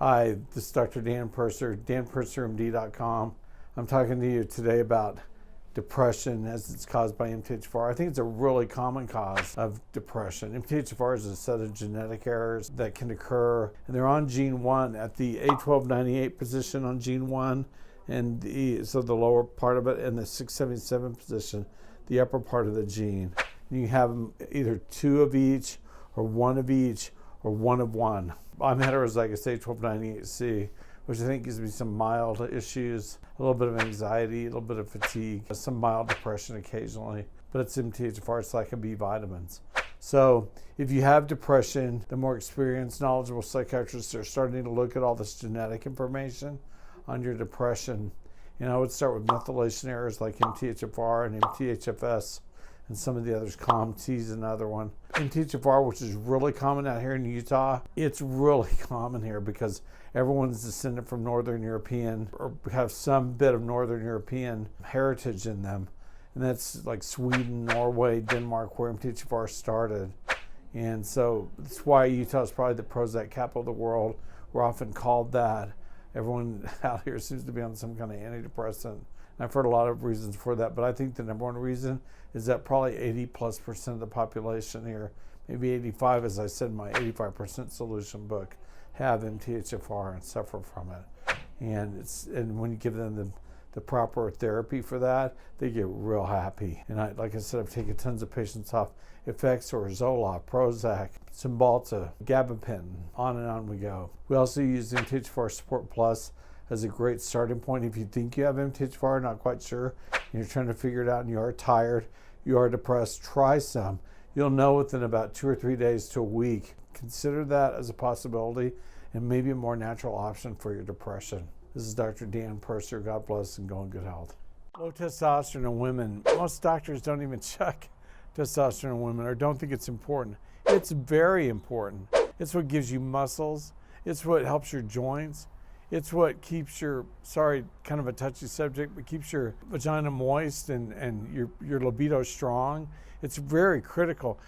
Hi, this is Dr. Dan Purser, danpursermd.com. I'm talking to you today about depression as it's caused by MTHFR. I think it's a really common cause of depression. MTHFR is a set of genetic errors that can occur, and they're on gene 1 at the A1298 position on gene 1, and so the lower part of it, and the 677 position, the upper part of the gene. And you have either 2 of each, or 1 of each, or 1 of 1. I'm heterozygous A1298C, which I think gives me some mild issues, a little bit of anxiety, a little bit of fatigue, some mild depression occasionally, but it's MTHFR, it's like a B vitamins. So if you have depression, the more experienced, knowledgeable psychiatrists are starting to look at all this genetic information on your depression. I would start with methylation errors like MTHFR and MTHFS, and some of the others. COMT is another one. MTHFR, which is really common out here in Utah, it's really common here because everyone's descended from Northern European or have some bit of Northern European heritage in them. And that's like Sweden, Norway, Denmark, where MTHFR started. And so that's why Utah is probably the Prozac capital of the world. We're often called that. Everyone out here seems to be on some kind of antidepressant. I've heard a lot of reasons for that, but I think the number one reason is that probably 80+% of the population here, maybe 85, as I said in my 85% solution book, have MTHFR and suffer from it. And when you give them the proper therapy for that, they get real happy. And like I said, I've taken tons of patients off Effexor, Zoloft, Prozac, Cymbalta, gabapentin, on we go. We also use MTHFR Support Plus as a great starting point. If you think you have MTHFR, not quite sure, and you're trying to figure it out and you are tired, you are depressed, try some. You'll know within about 2 or 3 days to a week. Consider that as a possibility and maybe a more natural option for your depression. This is Dr. Dan Purser. God bless and go in good health. Low testosterone in women. Most doctors don't even check testosterone in women or don't think it's important. It's very important. It's what gives you muscles. It's what helps your joints. It's what keeps your, kind of a touchy subject, but keeps your vagina moist and your libido strong. It's very critical.